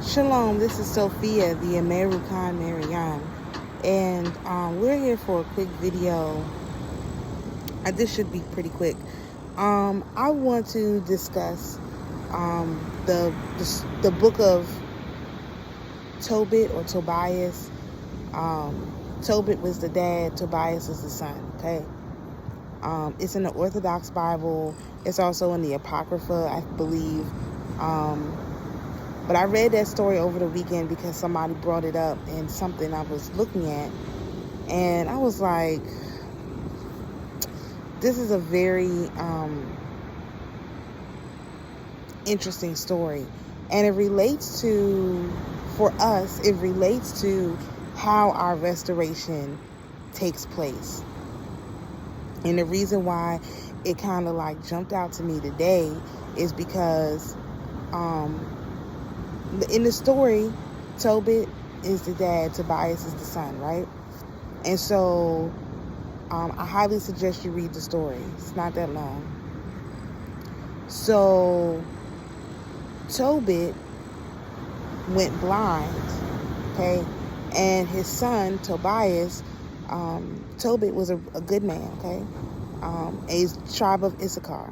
Shalom, this is Sophia, the AmaruKhan Miriyam, and we're here for a quick video. This should be pretty quick. I want to discuss the book of Tobit or Tobias. Tobit was the dad, Tobias is the son, okay? It's in the Orthodox Bible. It's also in the Apocrypha, I believe. But I read that story over the weekend because somebody brought it up in something I was looking at. And I was like, this is a very interesting story. And it relates to, for us, it relates to how our restoration takes place. And the reason why it kind of like jumped out to me today is because in the story, Tobit is the dad, Tobias is the son, right? And so I highly suggest you read the story. It's not that long. So Tobit went blind, okay? And his son, Tobias, Tobit was a good man, okay? A tribe of Issachar.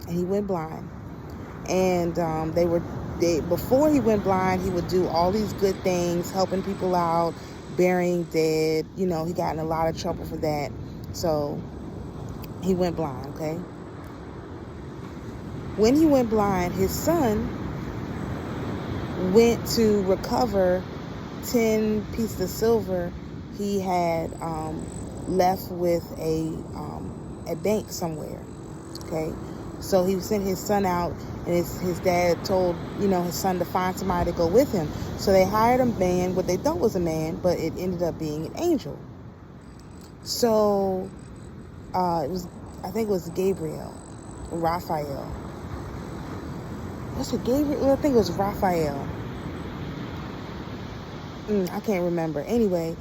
And he went blind. And before he went blind, he would do all these good things, helping people out, burying dead. You know, he got in a lot of trouble for that. So he went blind, okay? When he went blind, his son went to recover 10 pieces of silver he had left with a bank somewhere, okay? So he sent his son out, and his dad told, his son to find somebody to go with him. So they hired a man, what they thought was a man, but it ended up being an angel. So I think it was Gabriel, or Raphael. Was it Gabriel? I think it was Raphael. I can't remember. Anyway,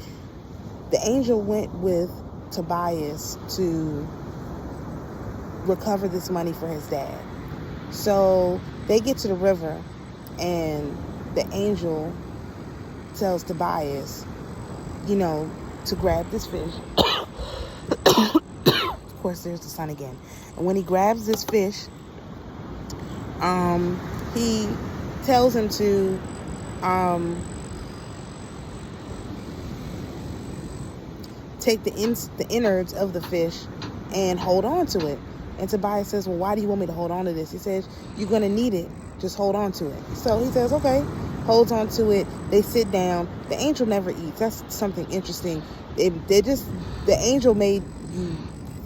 the angel went with Tobias to recover this money for his dad. So they get to the river, and the angel tells Tobias, to grab this fish. Of course, there's the sun again. And when he grabs this fish, he tells him to take the innards of the fish and hold on to it. And Tobias says, well, why do you want me to hold on to this? He says, you're going to need it. Just hold on to it. So he says, okay, holds on to it. They sit down. The angel never eats. That's something interesting. The angel made you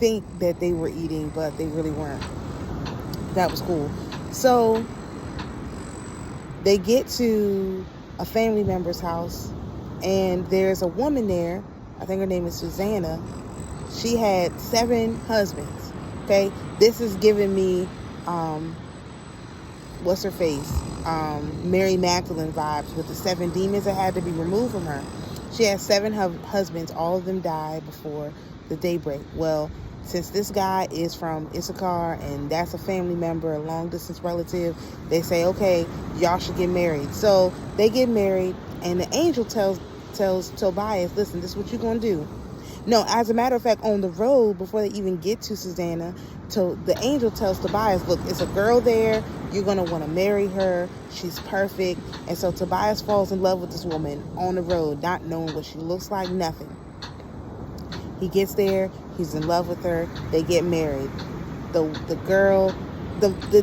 think that they were eating, but they really weren't. That was cool. So they get to a family member's house, and there's a woman there. I think her name is Susanna. She had 7 husbands. Okay, this is giving me, what's her face? Mary Magdalene vibes with the 7 demons that had to be removed from her. She had 7 husbands. All of them died before the daybreak. Well, since this guy is from Issachar and that's a family member, a long distance relative, they say, okay, y'all should get married. So they get married, and the angel tells Tobias, listen, this is what you're going to do. No, as a matter of fact, on the road, before they even get to Susanna, the angel tells Tobias, look, it's a girl there. You're going to want to marry her. She's perfect. And so Tobias falls in love with this woman on the road, not knowing what she looks like, nothing. He gets there. He's in love with her. They get married. The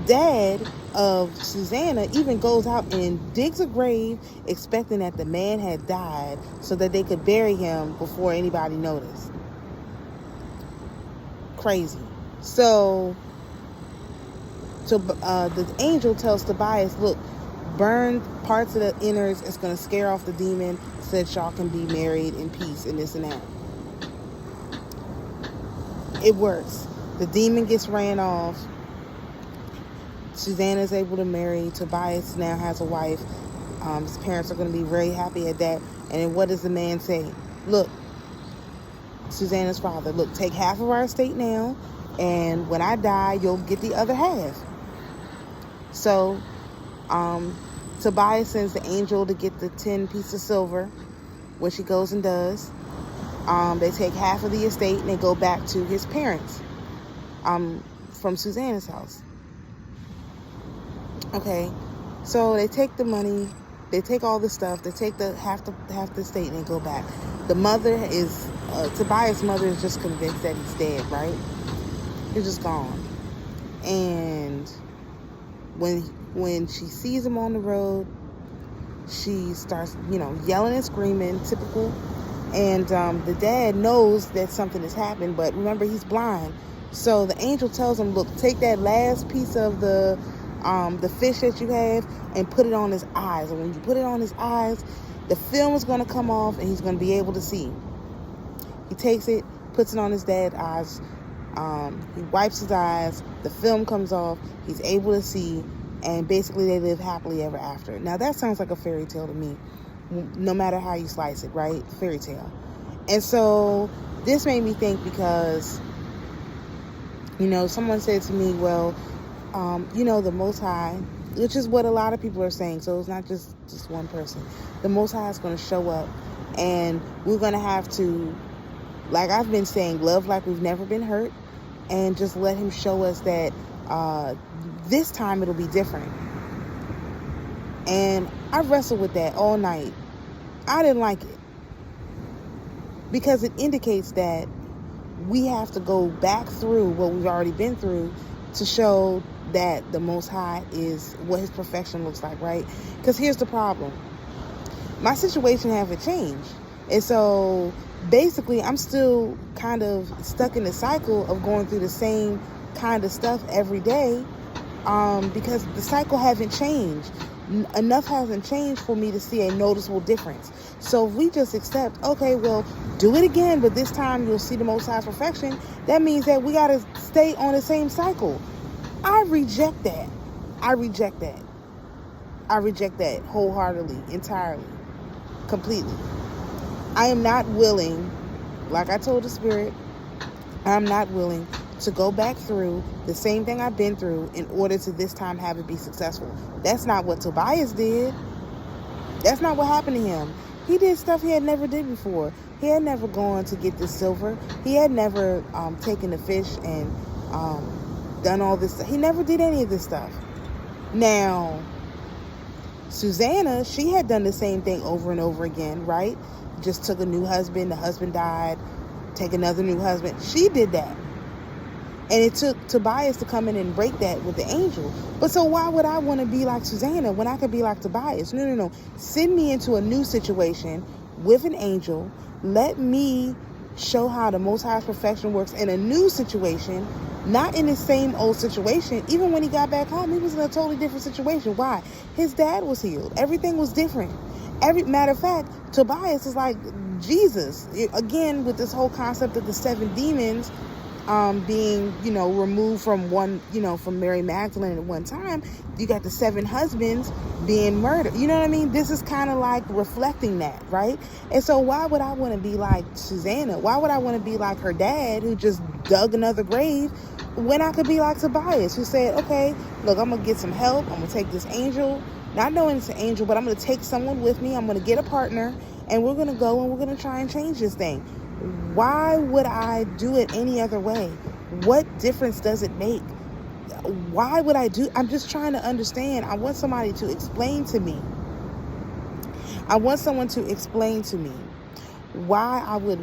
dad of Susanna even goes out and digs a grave, expecting that the man had died so that they could bury him before anybody noticed. Crazy. So the angel tells Tobias, look, burn parts of the innards. It's going to scare off the demon so that y'all can be married in peace and this and that. It works. The demon gets ran off. Susanna's able to marry. Tobias now has a wife. His parents are going to be very happy at that. And then what does the man say? Look, Susanna's father, look, take half of our estate now, and when I die, you'll get the other half. So Tobias sends the angel to get the 10 pieces of silver, which he goes and does. They take half of the estate and they go back to his parents from Susanna's house. Okay, so they take the money, they take all the stuff, they take the half the estate and they go back. The mother is, Tobias' mother is just convinced that he's dead, right? He's just gone. And when she sees him on the road, she starts, yelling and screaming, typical. And the dad knows that something has happened, but remember, he's blind. So the angel tells him, look, take that last piece of the fish that you have and put it on his eyes. And when you put it on his eyes, the film is going to come off and he's going to be able to see. He takes it, puts it on his dad's eyes. He wipes his eyes. The film comes off. He's able to see. And basically they live happily ever after. Now that sounds like a fairy tale to me, no matter how you slice it, right? Fairy tale. And so this made me think because, someone said to me, well, the Most High, which is what a lot of people are saying, so it's not just one person. The Most High is going to show up and we're going to have to, like I've been saying, love like we've never been hurt and just let him show us that this time it'll be different. And I wrestled with that all night. I didn't like it because it indicates that we have to go back through what we've already been through to show that the Most High is what his perfection looks like, right? Because here's the problem. My situation haven't changed. And so basically I'm still kind of stuck in the cycle of going through the same kind of stuff every day because the cycle hasn't changed. Enough hasn't changed for me to see a noticeable difference. So if we just accept, okay, well, do it again, but this time you'll see the Most High's perfection, that means that we got to stay on the same cycle. I reject that. I reject that wholeheartedly, entirely, completely. I am not willing, like I told the Spirit, I'm not willing to go back through the same thing I've been through in order to this time have it be successful. That's not what Tobias did. That's not what happened to him. He did stuff he had never did before. He had never gone to get this silver. He had never taken the fish and done all this stuff. He never did any of this stuff. Now, Susanna, she had done the same thing over and over again, right? Just took a new husband. The husband died. Take another new husband. She did that. And it took Tobias to come in and break that with the angel. But so why would I want to be like Susanna when I could be like Tobias? No. Send me into a new situation with an angel. Let me show how the Most High's perfection works in a new situation, not in the same old situation. Even when he got back home, he was in a totally different situation. Why? His dad was healed. Everything was different. Matter of fact, Tobias is like Jesus. Again, with this whole concept of the 7 demons being, removed from from Mary Magdalene at one time. You got the 7 husbands being murdered. You know what I mean? This is kind of like reflecting that, right? And so why would I want to be like Susanna? Why would I want to be like her dad who just dug another grave when I could be like Tobias who said, okay, look, I'm going to get some help. I'm going to take this angel, not knowing it's an angel, but I'm going to take someone with me. I'm going to get a partner and we're going to go and we're going to try and change this thing. Why would I do it any other way? What difference does it make? Why would I do? I'm just trying to understand. I want somebody to explain to me. I want someone to explain to me why I would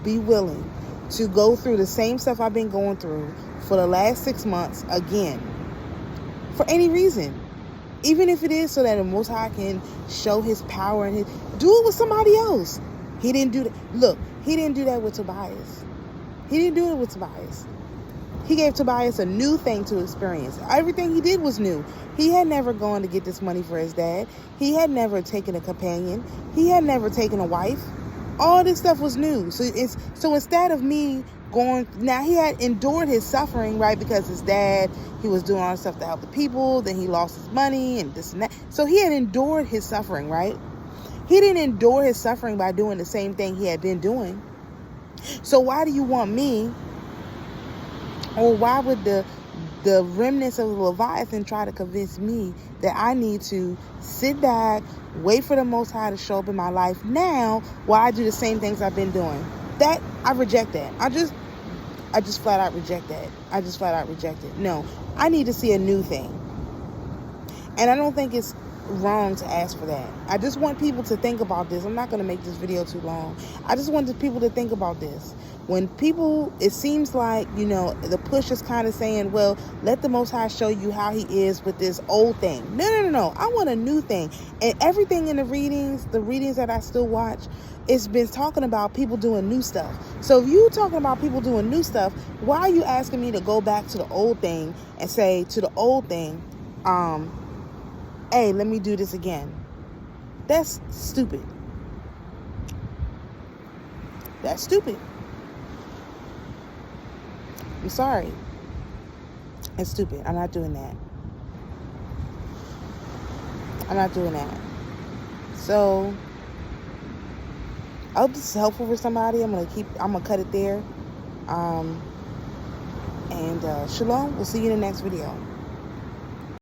be willing to go through the same stuff I've been going through for the last 6 months again. For any reason. Even if it is so that the Most High can show his power and do it with somebody else. He didn't do that. Look, he didn't do that with Tobias. He didn't do it with Tobias. He gave Tobias a new thing to experience. Everything he did was new. He had never gone to get this money for his dad. He had never taken a companion. He had never taken a wife. All this stuff was new. So instead of me going, now he had endured his suffering, right? Because his dad, he was doing all this stuff to help the people. Then he lost his money and this and that. So he had endured his suffering, right? He didn't endure his suffering by doing the same thing he had been doing. So why do you want me, or why would the the remnants of the Leviathan try to convince me that I need to sit back, wait for the Most High to show up in my life now while I do the same things I've been doing. That, I reject that. I just flat out reject that. I just flat out reject it. No, I need to see a new thing. And I don't think it's wrong to ask for that. I just want people to think about this. I'm not going to make this video too long. I just want people to think about this. When people, it seems like, you know, the push is kind of saying, well, let the Most High show you how he is with this old thing. No. I want a new thing. And everything in the readings that I still watch, it's been talking about people doing new stuff. So if you talking about people doing new stuff, why are you asking me to go back to the old thing and say to the old thing, hey, let me do this again? That's stupid. That's stupid. I'm sorry. It's stupid. I'm not doing that. I'm not doing that. So, I hope this is helpful for somebody. I'm gonna cut it there. And Shalom. We'll see you in the next video.